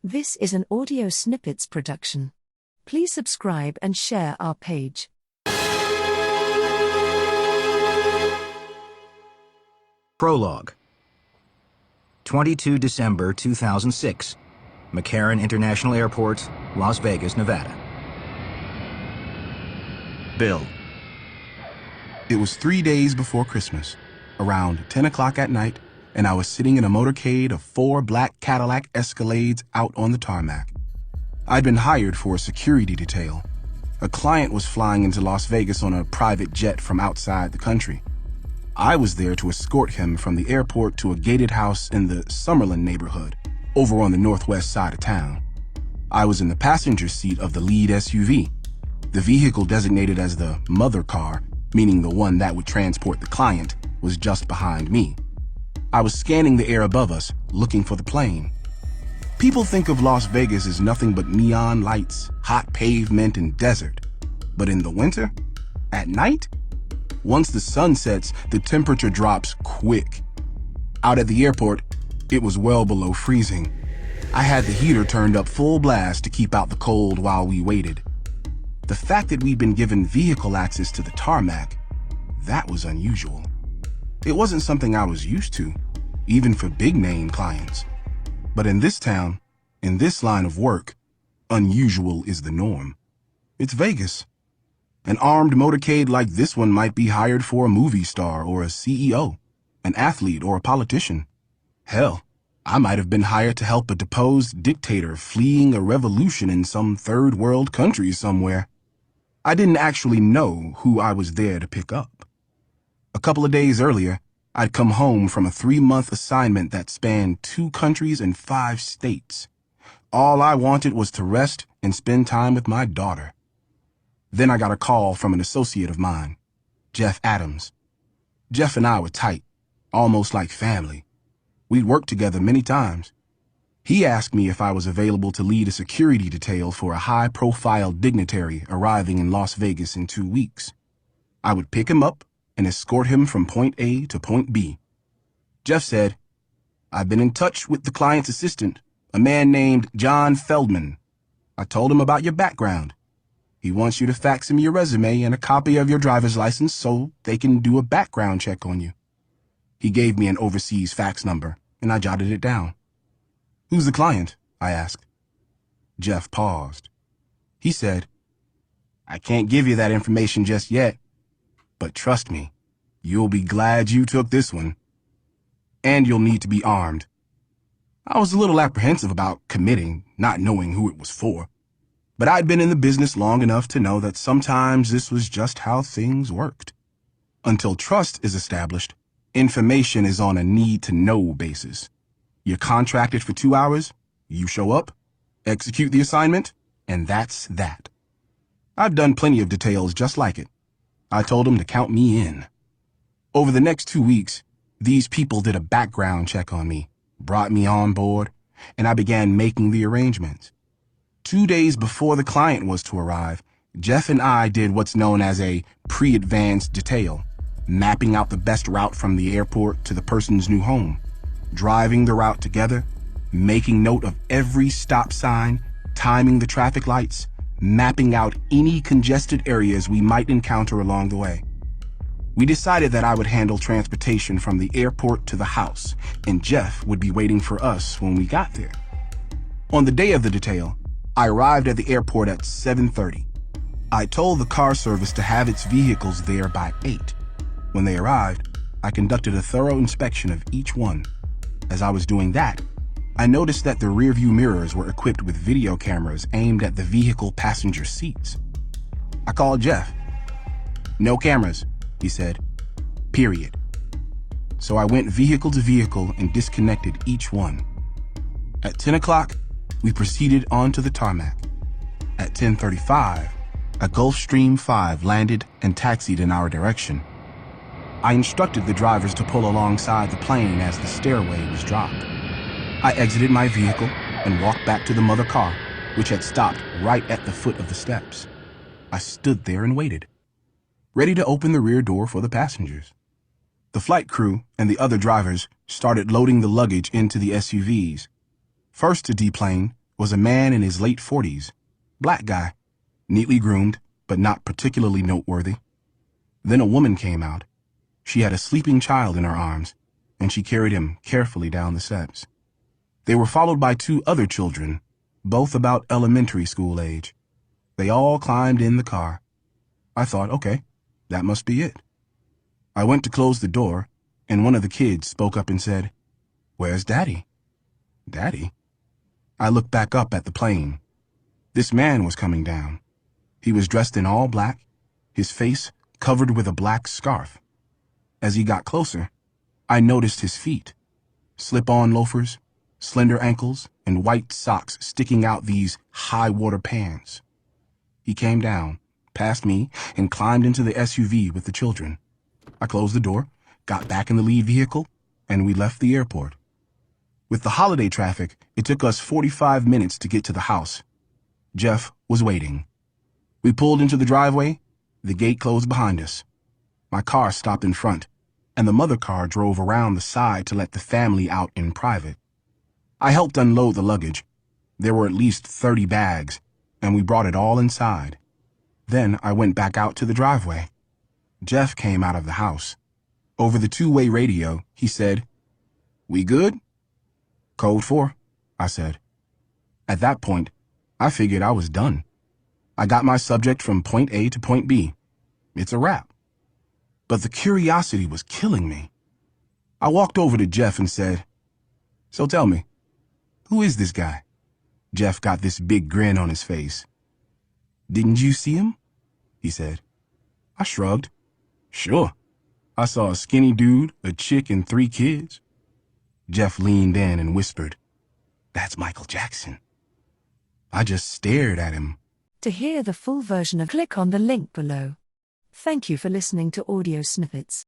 This is an audio snippets production. Please subscribe and share our page. Prologue. 22 December 2006. McCarran International Airport, Las Vegas, Nevada. Bill. It was 3 days before Christmas, around 10 o'clock at night, and I was sitting in a motorcade of 4 black Cadillac Escalades out on the tarmac. I'd been hired for a security detail. A client was flying into Las Vegas on a private jet from outside the country. I was there to escort him from the airport to a gated house in the Summerlin neighborhood, over on the northwest side of town. I was in the passenger seat of the lead SUV. The vehicle designated as the mother car, meaning the one that would transport the client, was just behind me. I was scanning the air above us, looking for the plane. People think of Las Vegas as nothing but neon lights, hot pavement, and desert. But in the winter, at night, once the sun sets, the temperature drops quick. Out at the airport, it was well below freezing. I had the heater turned up full blast to keep out the cold while we waited. The fact that we'd been given vehicle access to the tarmac, that was unusual. It wasn't something I was used to, even for big-name clients. But in this town, in this line of work, unusual is the norm. It's Vegas. An armed motorcade like this one might be hired for a movie star or a CEO, an athlete or a politician. Hell, I might have been hired to help a deposed dictator fleeing a revolution in some third world country somewhere. I didn't actually know who I was there to pick up. A couple of days earlier, I'd come home from a 3-month assignment that spanned 2 countries and 5 states. All I wanted was to rest and spend time with my daughter. Then I got a call from an associate of mine, Jeff Adams. Jeff and I were tight, almost like family. We'd worked together many times. He asked me if I was available to lead a security detail for a high-profile dignitary arriving in Las Vegas in 2 weeks. I would pick him up and escort him from point A to point B. Jeff said, "I've been in touch with the client's assistant, a man named John Feldman. I told him about your background. He wants you to fax him your resume and a copy of your driver's license so they can do a background check on you." He gave me an overseas fax number, and I jotted it down. "Who's the client?" I asked. Jeff paused. He said, "I can't give you that information just yet, but trust me, you'll be glad you took this one. And you'll need to be armed." I was a little apprehensive about committing, not knowing who it was for. But I'd been in the business long enough to know that sometimes this was just how things worked. Until trust is established, information is on a need-to-know basis. You're contracted for 2 hours, you show up, execute the assignment, and that's that. I've done plenty of details just like it. I told them to count me in. Over the next 2 weeks, these people did a background check on me, brought me on board, and I began making the arrangements. 2 days before the client was to arrive, Jeff and I did what's known as a pre-advanced detail, mapping out the best route from the airport to the person's new home, driving the route together, making note of every stop sign, timing the traffic lights, mapping out any congested areas we might encounter along the way. We decided that I would handle transportation from the airport to the house, and Jeff would be waiting for us when we got there. On the day of the detail, I arrived at the airport at 7:30. I told the car service to have its vehicles there by 8. When they arrived, I conducted a thorough inspection of each one. As I was doing that, I noticed that the rearview mirrors were equipped with video cameras aimed at the vehicle passenger seats. I called Jeff. "No cameras," he said. Period. So I went vehicle to vehicle and disconnected each one. At 10 o'clock, we proceeded onto the tarmac. At 10:35, a Gulfstream 5 landed and taxied in our direction. I instructed the drivers to pull alongside the plane as the stairway was dropped. I exited my vehicle and walked back to the mother car, which had stopped right at the foot of the steps. I stood there and waited, ready to open the rear door for the passengers. The flight crew and the other drivers started loading the luggage into the SUVs. First to deplane was a man in his late 40s, black guy, neatly groomed, but not particularly noteworthy. Then a woman came out. She had a sleeping child in her arms, and she carried him carefully down the steps. They were followed by 2 other children, both about elementary school age. They all climbed in the car. I thought, okay, that must be it. I went to close the door, and one of the kids spoke up and said, "Where's Daddy?" Daddy? I looked back up at the plane. This man was coming down. He was dressed in all black, his face covered with a black scarf. As he got closer, I noticed his feet, slip-on loafers, slender ankles, and white socks sticking out these high-water pants. He came down, past me, and climbed into the SUV with the children. I closed the door, got back in the lead vehicle, and we left the airport. With the holiday traffic, it took us 45 minutes to get to the house. Jeff was waiting. We pulled into the driveway. The gate closed behind us. My car stopped in front, and the mother car drove around the side to let the family out in private. I helped unload the luggage. There were at least 30 bags, and we brought it all inside. Then I went back out to the driveway. Jeff came out of the house. Over the 2-way radio, he said, "We good?" "Code 4, I said. At that point, I figured I was done. I got my subject from point A to point B. It's a wrap. But the curiosity was killing me. I walked over to Jeff and said, "So tell me, who is this guy?" Jeff got this big grin on his face. "Didn't you see him?" he said. I shrugged. "Sure. I saw a skinny dude, a chick, and 3 kids. Jeff leaned in and whispered, "That's Michael Jackson." I just stared at him. To hear the full version, click on the link below. Thank you for listening to audio snippets.